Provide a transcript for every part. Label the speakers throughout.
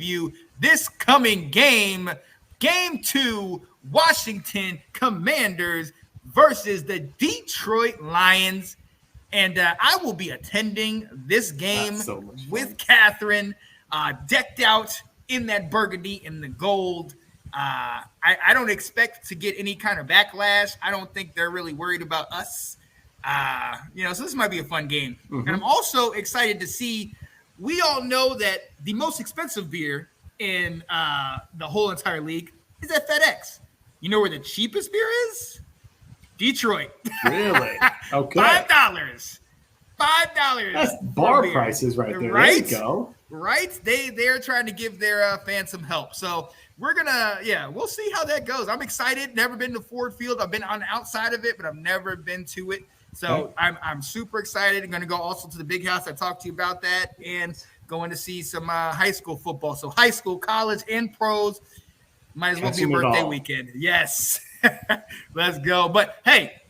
Speaker 1: preview this coming game. Game 2, Washington Commanders versus the Detroit Lions. And I will be attending this game with Catherine, decked out in that burgundy and the gold. I don't expect to get any kind of backlash. I don't think they're really worried about us. So this might be a fun game. Mm-hmm. And I'm also excited to see, we all know that the most expensive beer in the whole entire league is at FedEx. You know where the cheapest beer is? Detroit.
Speaker 2: Really? Okay.
Speaker 1: $5.
Speaker 2: That's bar prices right there.
Speaker 1: Right?
Speaker 2: There you go.
Speaker 1: Right? They're trying to give their fans some help. So we're we'll see how that goes. I'm excited. Never been to Ford Field. I've been on the outside of it, but I've never been to it. So I'm super excited. I'm going to go also to the big house. I talked to you about that, and going to see some high school football. So high school, college, and pros. Might as well be a birthday weekend. Yes. Let's go. But hey,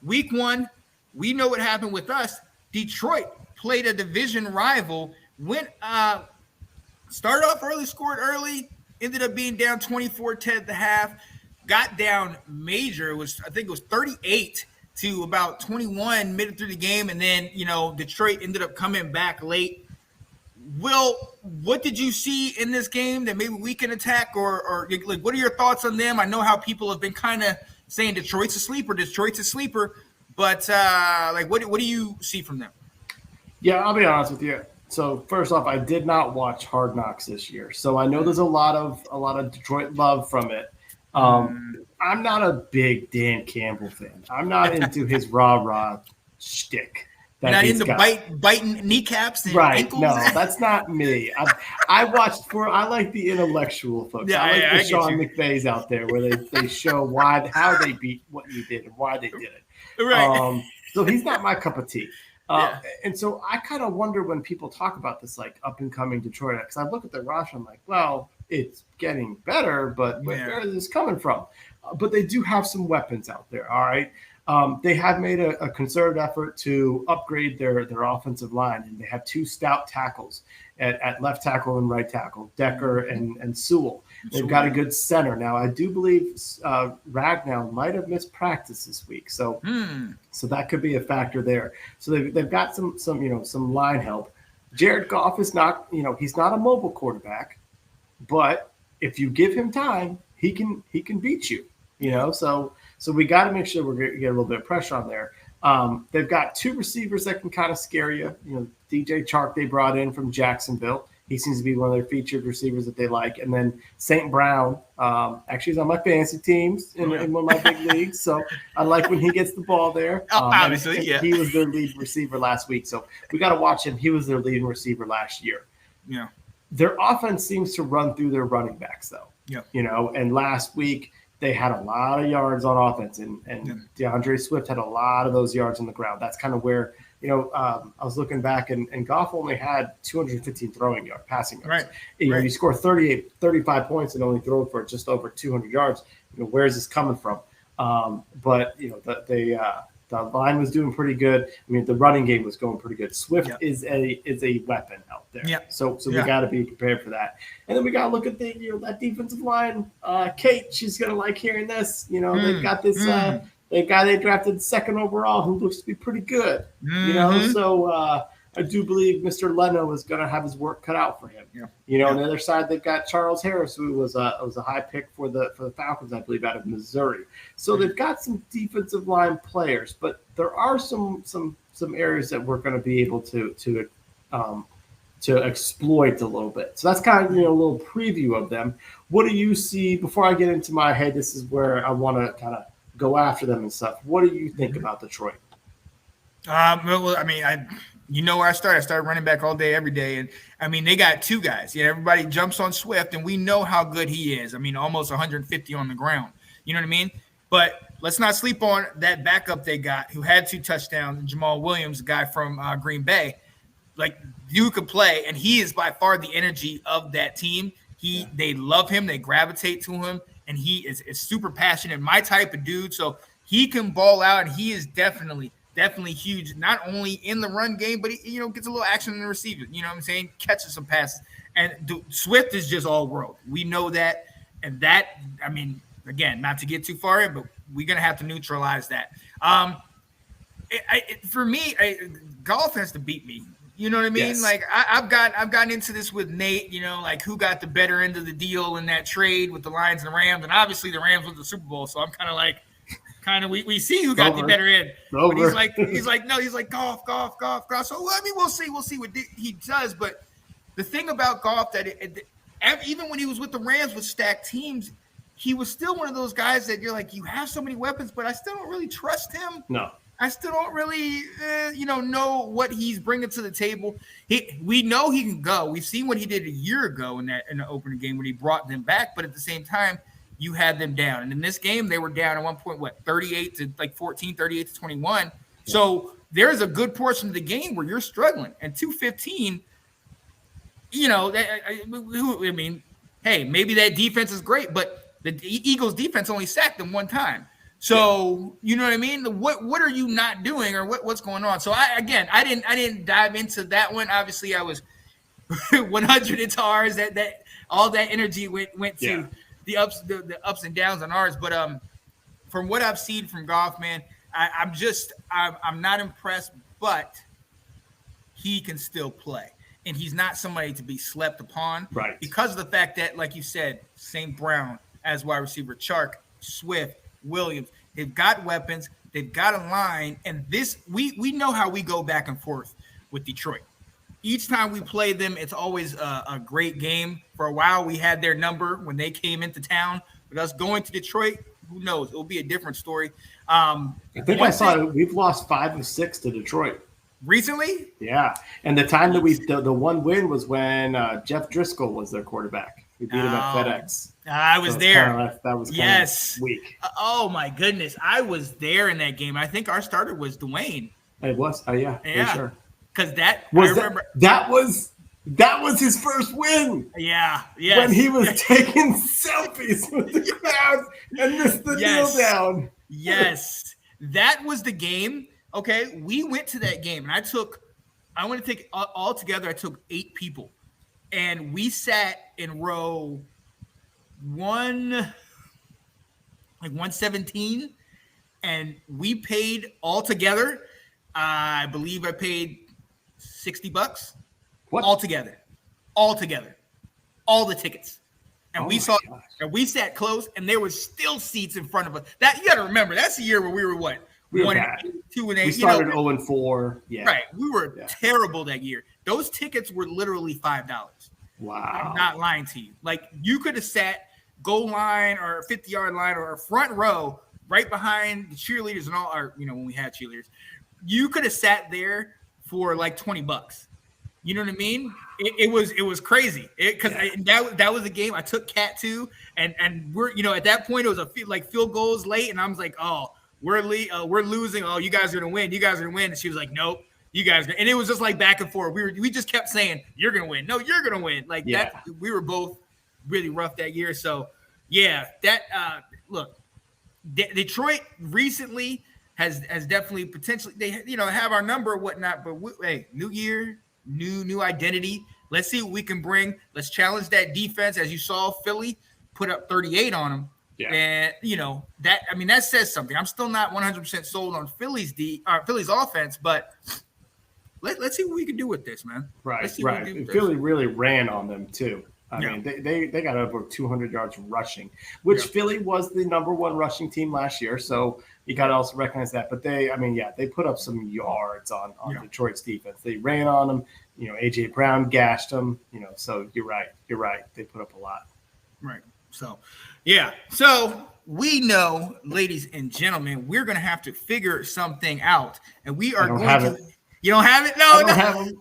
Speaker 1: week 1, we know what happened with us. Detroit played a division rival, started off early, scored early, ended up being down 24-10 at the half, got down major. I think it was 38 to about 21 midway through the game, and then Detroit ended up coming back late. Will, what did you see in this game that maybe we can attack, or like, what are your thoughts on them? I know how people have been kind of saying Detroit's a sleeper, but what do you see from them?
Speaker 2: Yeah, I'll be honest with you. So first off, I did not watch Hard Knocks this year, so I know there's a lot of Detroit love from it. I'm not a big Dan Campbell fan. I'm not into his rah shtick.
Speaker 1: Not into biting kneecaps and ankles?
Speaker 2: No, that's not me. I like the intellectual folks.
Speaker 1: Yeah,
Speaker 2: I like the Sean McVays out there where they show how they beat what you did and why they did it.
Speaker 1: Right.
Speaker 2: So he's not my cup of tea. And so I kind of wonder when people talk about this like up and coming Detroit, because I look at their roster, I'm like, well, it's getting better, but where is this coming from? But they do have some weapons out there. All right. They have made a concerted effort to upgrade their offensive line, and they have 2 stout tackles at left tackle and right tackle, Decker and Sewell. They've got a good center. Now, I do believe Ragnow might have missed practice this week, so that could be a factor there. So they've got some line help. Jared Goff is not, he's not a mobile quarterback, but if you give him time, he can beat you. So we got to make sure we're going to get a little bit of pressure on there. They've got 2 receivers that can kind of scare you. DJ Chark they brought in from Jacksonville. He seems to be one of their featured receivers that they like. And then St. Brown, actually, is on my fantasy teams in one of my big leagues. So I like when he gets the ball there.
Speaker 1: Obviously, yeah.
Speaker 2: He was their lead receiver last week. So we got to watch him. He was their leading receiver last year.
Speaker 1: Yeah.
Speaker 2: Their offense seems to run through their running backs, though.
Speaker 1: Yeah.
Speaker 2: And last week, they had a lot of yards on offense, and DeAndre Swift had a lot of those yards on the ground. That's kind of where, I was looking back, and Goff only had 215 passing yards.
Speaker 1: Right.
Speaker 2: You score 35 points and only throw for just over 200 yards. Where is this coming from? But the line was doing pretty good. I mean, the running game was going pretty good. Swift is a weapon out there. Yeah. So we got to be prepared for that. And then we got to look at that defensive line. Kate, she's gonna like hearing this. They've got this guy they drafted 2nd overall who looks to be pretty good. So I do believe Mr. Leno is gonna have his work cut out for him. Yeah. On the other side they've got Charles Harris, who was a high pick for the Falcons, I believe, out of Missouri. So they've got some defensive line players, but there are some areas that we're going to be able to exploit a little bit. So that's kind of a little preview of them. What do you see before I get into my head? This is where I want to kind of go after them and stuff. What do you think about Detroit?
Speaker 1: Well, I mean, where I started. I started running back all day, every day. And, I mean, they got 2 guys. Everybody jumps on Swift, and we know how good he is. I mean, almost 150 on the ground. You know what I mean? But let's not sleep on that backup they got who had 2 touchdowns, Jamal Williams, a guy from Green Bay. Like, you could play, and he is by far the energy of that team. They love him. They gravitate to him, and he is super passionate, my type of dude. So he can ball out, and he is definitely huge, not only in the run game, but he, gets a little action in the receiver. You know what I'm saying? Catches some passes. And Swift is just all world. We know that. And that, I mean, again, not to get too far in, but we're going to have to neutralize that. For me, golf has to beat me. You know what I mean?
Speaker 2: Yes.
Speaker 1: Like I've gotten into this with Nate. You know, like who got the better end of the deal in that trade with the Lions and the Rams, and obviously the Rams won the Super Bowl. So I'm kind of we see who got the better end. But he's like no, he's like golf. So I mean, we'll see what he does. But the thing about golf that even when he was with the Rams with stacked teams, he was still one of those guys that you're like, you have so many weapons, but I still don't really trust him.
Speaker 2: No.
Speaker 1: I still don't really, know what he's bringing to the table. We know he can go. We've seen what he did a year ago in the opening game when he brought them back. But at the same time, you had them down. And in this game, they were down at one point, 38 to 14, 38 to 21. Yeah. So there's a good portion of the game where you're struggling. And 215, I mean, hey, maybe that defense is great, but the Eagles defense only sacked them one time. So, you know what I mean? What are you not doing, or what's going on? So I didn't dive into that one. Obviously, I was 100 into ours. That all that energy went to the ups and downs on ours. But from what I've seen from golf, man, I'm not impressed. But he can still play, and he's not somebody to be slept upon,
Speaker 2: right?
Speaker 1: Because of the fact that, like you said, St. Brown as wide receiver, Chark, Swift, Williams, they've got weapons, they've got a line, and this we know how we go back and forth with Detroit. Each time we play them, it's always a great game. For a while, we had their number when they came into town. But us going to Detroit, who knows? It'll be a different story.
Speaker 2: I think I saw we've lost 5 of 6 to Detroit
Speaker 1: recently.
Speaker 2: Yeah, and the time that the one win was when Jeff Driscoll was their quarterback. We beat him at FedEx.
Speaker 1: I was there.
Speaker 2: That was weak.
Speaker 1: Oh my goodness, I was there in that game. I think our starter was Dwayne.
Speaker 2: It was. Yeah. Sure.
Speaker 1: Because
Speaker 2: that was his first win.
Speaker 1: Yeah.
Speaker 2: When he was taking selfies with the crowd and missed the kneel down.
Speaker 1: Yes, that was the game. Okay, we went to that game, and I want to take all together. I took 8 people. And we sat in row 117, and we paid all together. I believe I paid $60.
Speaker 2: What?
Speaker 1: All together, all the tickets. And we sat close, and there was still seats in front of us. That you got to remember, that's the year where we were what?
Speaker 2: We were bad.
Speaker 1: 2-8.
Speaker 2: We started 0-4. Yeah.
Speaker 1: Right. We were terrible that year. Those tickets were literally $5.
Speaker 2: Wow.
Speaker 1: I'm not lying to you. Like, you could have sat goal line or 50-yard line or a front row right behind the cheerleaders and all our, when we had cheerleaders. You could have sat there for like $20. You know what I mean? It was crazy. Because that was a game. I took Cat too, and we're at that point it was field goals late, and I was like, oh, we're losing. Oh, you guys are gonna win. And she was like, nope. You guys, and it was just like back and forth. We just kept saying, "You're gonna win." No, you're gonna win. Like that. We were both really rough that year. So, look, Detroit recently has definitely potentially they have our number or whatnot. But new year, new identity. Let's see what we can bring. Let's challenge that defense. As you saw, Philly put up 38 on them. Yeah. And that says something. I'm still not 100% sold on Philly's offense, but. Let's see what we can do with this, man.
Speaker 2: Right. Philly really ran on them too. I mean, they got over 200 yards rushing, which Philly was the number 1 rushing team last year. So you got to also recognize that. But they put up some yards on Detroit's defense. They ran on them. AJ Brown gashed them. So you're right. They put up a lot.
Speaker 1: Right. So, So we know, ladies and gentlemen, we're going to have to figure something out, and we are going to. You don't have it? No,
Speaker 2: I don't have them.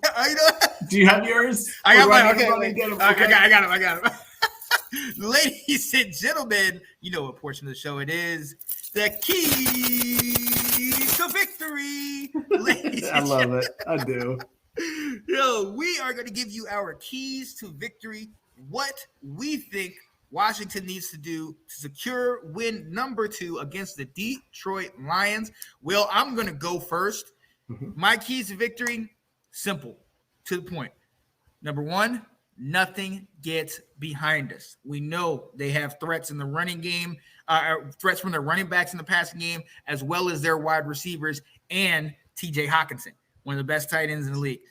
Speaker 2: Do you have yours?
Speaker 1: I got mine. Okay. I got him. Ladies and gentlemen, you know what portion of the show it is. The key to victory.
Speaker 2: I love it. I do.
Speaker 1: We are going to give you our keys to victory. What we think Washington needs to do to secure win number 2 against the Detroit Lions. Well, I'm going to go first. My keys to victory, simple, to the point. Number 1, nothing gets behind us. We know they have threats in the running game, threats from their running backs in the passing game, as well as their wide receivers and TJ Hawkinson, one of the best tight ends in the league.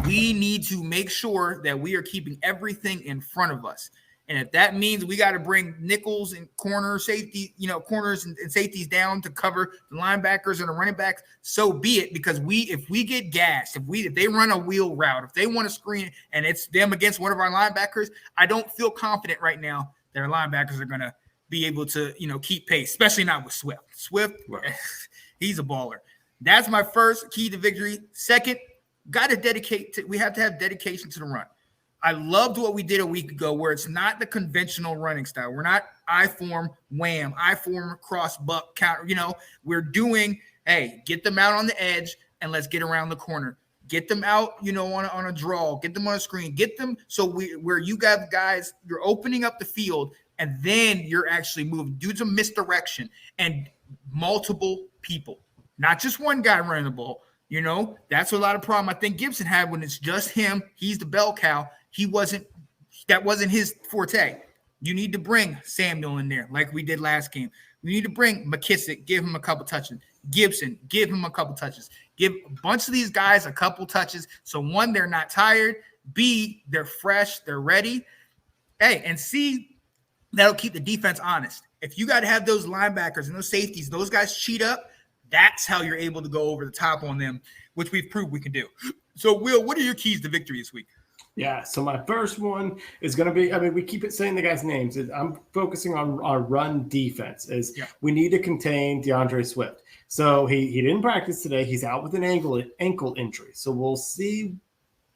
Speaker 1: We need to make sure that we are keeping everything in front of us. And if that means we got to bring nickels and corners and safeties down to cover the linebackers and the running backs, so be it. Because if we get gassed, if they run a wheel route, if they want to screen and it's them against one of our linebackers, I don't feel confident right now that our linebackers are going to be able to, keep pace, especially not with Swift. Swift, right. He's a baller. That's my first key to victory. Second, we have to have dedication to the run. I loved what we did a week ago where it's not the conventional running style. We're not I-form, wham, I-form, cross, buck, counter. We're doing, hey, get them out on the edge and let's get around the corner. Get them out, on a draw. Get them on a screen. Get them where you got guys, you're opening up the field and then you're actually moving. Do some misdirection and multiple people, not just one guy running the ball. That's a lot of problem I think Gibson had when it's just him. He's the bell cow. That wasn't his forte. You need to bring Samuel in there like we did last game. We need to bring McKissick, give him a couple touches. Gibson, give him a couple touches. Give a bunch of these guys a couple touches. So one, they're not tired. B, they're fresh. They're ready. Hey, and C, that'll keep the defense honest. If you got to have those linebackers and those safeties, those guys cheat up, that's how you're able to go over the top on them, which we've proved we can do. So, Will, what are your keys to victory this week?
Speaker 2: Yeah, so my first one is going to be, we keep saying the guys' names. I'm focusing on our run defense. We need to contain DeAndre Swift. So he didn't practice today. He's out with an ankle injury. So we'll see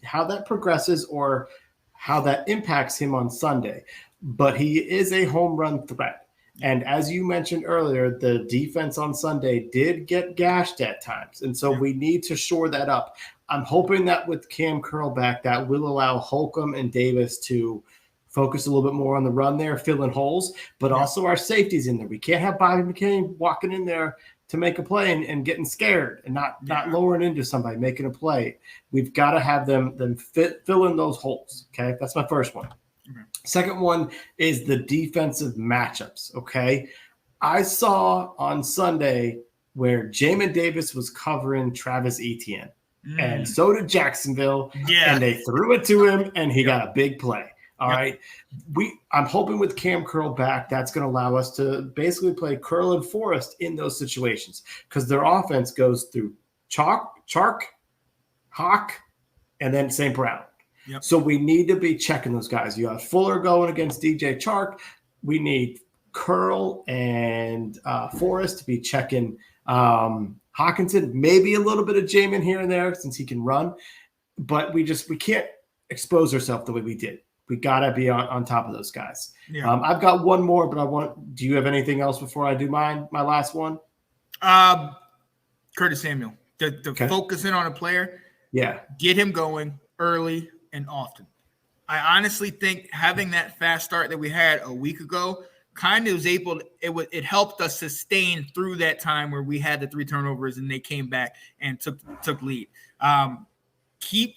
Speaker 2: how that progresses or how that impacts him on Sunday. But he is a home run threat. And as you mentioned earlier, the defense on Sunday did get gashed at times. And so we need to shore that up. I'm hoping that with Cam Curl back, that will allow Holcomb and Davis to focus a little bit more on the run there, fill in holes, but also our safeties in there. We can't have Bobby McCain walking in there to make a play and getting scared and not lowering into somebody, making a play. We've got to have them fill in those holes, okay? That's my first one. Okay. Second one is the defensive matchups, okay? I saw on Sunday where Jamin Davis was covering Travis Etienne. And so did Jacksonville. Yeah. And they threw it to him, and he got a big play. All right. I'm hoping with Cam Curl back, that's going to allow us to basically play Curl and Forrest in those situations because their offense goes through Chark, Hawk, and then St. Brown. Yep. So we need to be checking those guys. You have Fuller going against DJ Chark. We need Curl and Forrest to be checking Hawkinson, maybe a little bit of Jamin here and there since he can run, but we can't expose ourselves the way we did. We got to be on top of those guys. Yeah. I've got one more, but do you have anything else before I do my last one?
Speaker 1: Curtis Samuel, focus in on a player. Yeah. Get him going early and often. I honestly think having that fast start that we had a week ago kind of was it helped us sustain through that time where we had the 3 turnovers and they came back and took lead. Keep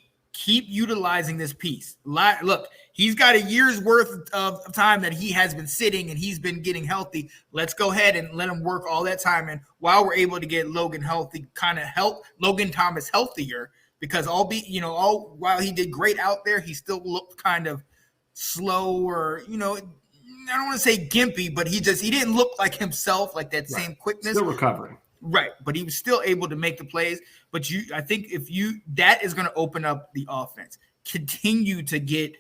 Speaker 1: utilizing this piece. Look, he's got a year's worth of time that he has been sitting and he's been getting healthy. Let's go ahead and let him work all that time. And while we're able to get Logan healthy, kind of help Logan Thomas healthier, because while he did great out there, he still looked kind of slow or, I don't want to say gimpy, but he didn't look like himself, like that same quickness.
Speaker 2: Still recovering.
Speaker 1: Right. But he was still able to make the plays. But I think that is going to open up the offense. Continue to get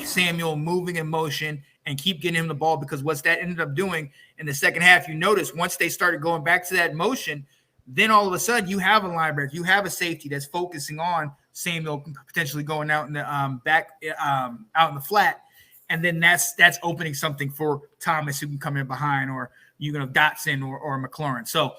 Speaker 1: Samuel moving in motion and keep getting him the ball, because what's that ended up doing in the second half, you notice once they started going back to that motion, then all of a sudden you have a linebacker, you have a safety that's focusing on Samuel potentially going out in the out in the flat. And then that's opening something for Thomas who can come in behind, or Dotson or McLaurin. So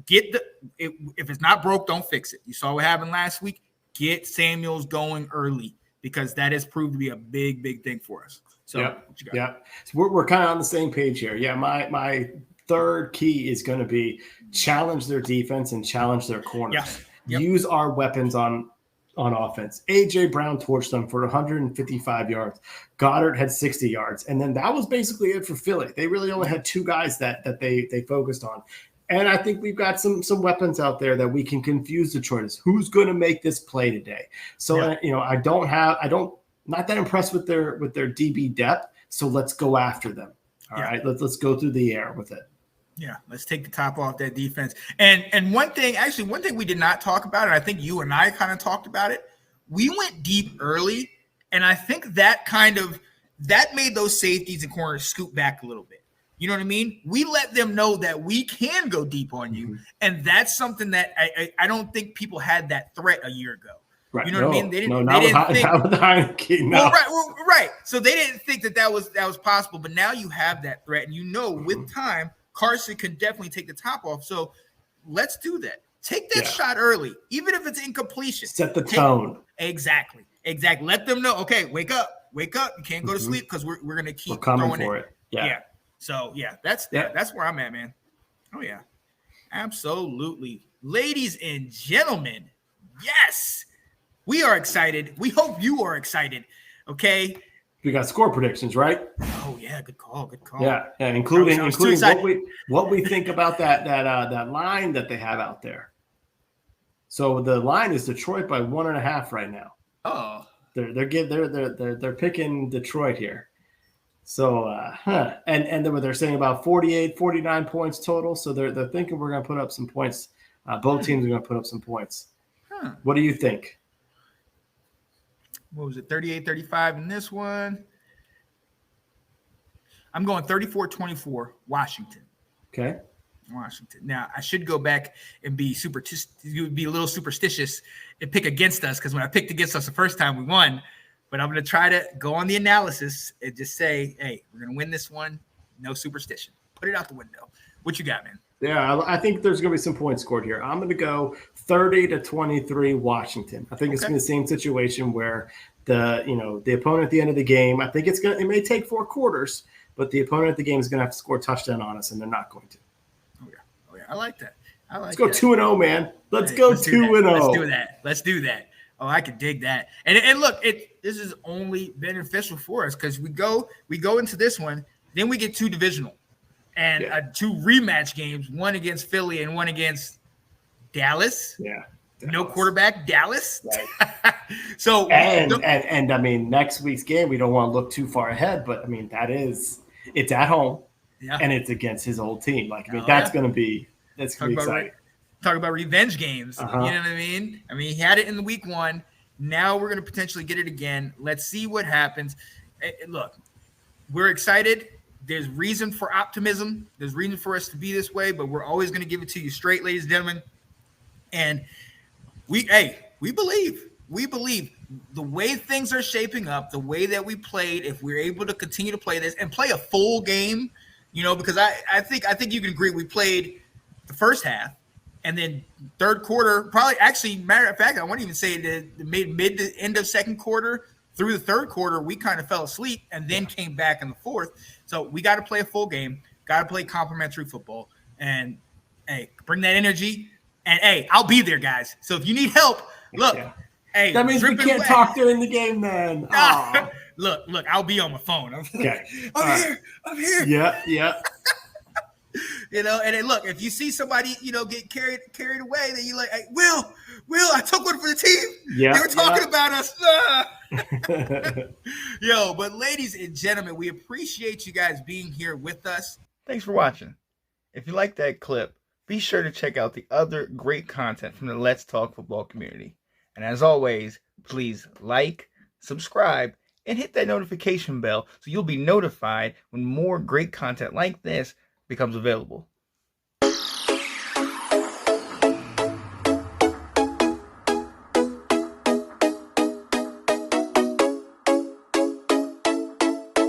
Speaker 1: if it's not broke, don't fix it. You saw what happened last week. Get Samuels going early, because that has proved to be a big, big thing for us. So
Speaker 2: So we're kind of on the same page here. Yeah, my third key is going to be challenge their defense and challenge their corners. Use our weapons on on offense. A.J. Brown torched them for 155 yards. Goddard had 60 yards. And then that was basically it for Philly. They really only had two guys that they focused on. And I think we've got some weapons out there that we can confuse Detroit. Who's going to make this play today? So, not that impressed with their DB depth. So let's go after them. All right. Let's go through the air with it.
Speaker 1: Yeah, let's take the top off that defense. And one thing we did not talk about, and I think you and I kind of talked about it, we went deep early, and I think that made those safeties and corners scoot back a little bit. You know what I mean? We let them know that we can go deep on you, and that's something that I don't think people had that threat a year ago.
Speaker 2: Right.
Speaker 1: You know what I mean? They didn't think.
Speaker 2: Not with Heineke, no.
Speaker 1: Right. So they didn't think that was possible, but now you have that threat, and with time, Carson can definitely take the top off. So let's do that. Take that shot early, even if it's incompletion.
Speaker 2: Set the tone.
Speaker 1: Exactly. Let them know. Okay, wake up. You can't go to sleep because we're gonna keep
Speaker 2: coming
Speaker 1: throwing
Speaker 2: for it. Yeah.
Speaker 1: So that's where I'm at, man. Oh yeah, absolutely, ladies and gentlemen. Yes, we are excited. We hope you are excited. Okay.
Speaker 2: We got score predictions, right?
Speaker 1: Oh yeah, good call.
Speaker 2: Yeah, including what we think about that line that they have out there. So the line is Detroit by 1.5 right now.
Speaker 1: Oh,
Speaker 2: they're picking Detroit here. So and then what they're saying about 48, 49 points total. So they're thinking we're going to put up some points. Both teams are going to put up some points. What do you think?
Speaker 1: What was it, 38-35 in this one? I'm going 34-24, Washington.
Speaker 2: Okay.
Speaker 1: Washington. Now, I should go back and be a little superstitious and pick against us, because when I picked against us the first time, we won. But I'm going to try to go on the analysis and just say, hey, we're going to win this one. No superstition. Put it out the window. What you got, man?
Speaker 2: Yeah, I think there's going to be some points scored here. I'm going to go 30-23 Washington. I think it's going to be the same situation where the opponent at the end of the game, I think it may take 4 quarters, but the opponent at the game is going to have to score a touchdown on us, and they're not going to.
Speaker 1: Oh yeah. I like that.
Speaker 2: Let's go 2-0, man. Let's go 2-0.
Speaker 1: Let's do that. Oh, I could dig that. And look, this is only beneficial for us because we go into this one, then we get 2 divisional. And 2 rematch games, one against Philly and one against Dallas.
Speaker 2: Yeah.
Speaker 1: No quarterback, Dallas.
Speaker 2: Right.
Speaker 1: So
Speaker 2: and I mean, next week's game, we don't want to look too far ahead, but I mean, it's at home and it's against his old team. Like, I mean, that's gonna be exciting.
Speaker 1: Talk about revenge games. You know what I mean? I mean, he had it in the week 1. Now we're gonna potentially get it again. Let's see what happens. Look, we're excited. There's reason for optimism. There's reason for us to be this way, but we're always going to give it to you straight, ladies and gentlemen. And we believe the way things are shaping up, the way that we played, if we're able to continue to play this and play a full game, because I think you can agree we played the first half, and then third quarter, probably actually, matter of fact, I won't even say the mid to end of second quarter through the third quarter, we kind of fell asleep and then came back in the fourth. So we got to play a full game, got to play complimentary football, and hey, bring that energy. And hey, I'll be there, guys. So if you need help, look. Yeah. Hey,
Speaker 2: that means we can't talk during the game, then.
Speaker 1: Look, I'll be on my phone.
Speaker 2: Okay.
Speaker 1: I'm here.
Speaker 2: Yeah.
Speaker 1: And then look, if you see somebody, get carried away, then you like, hey, Will, I took one for the team.
Speaker 2: Yeah.
Speaker 1: They were talking about us. But ladies and gentlemen, we appreciate you guys being here with us. Thanks for watching. If you like that clip, be sure to check out the other great content from the Let's Talk Football community. And as always, please like, subscribe, and hit that notification bell so you'll be notified when more great content like this becomes available.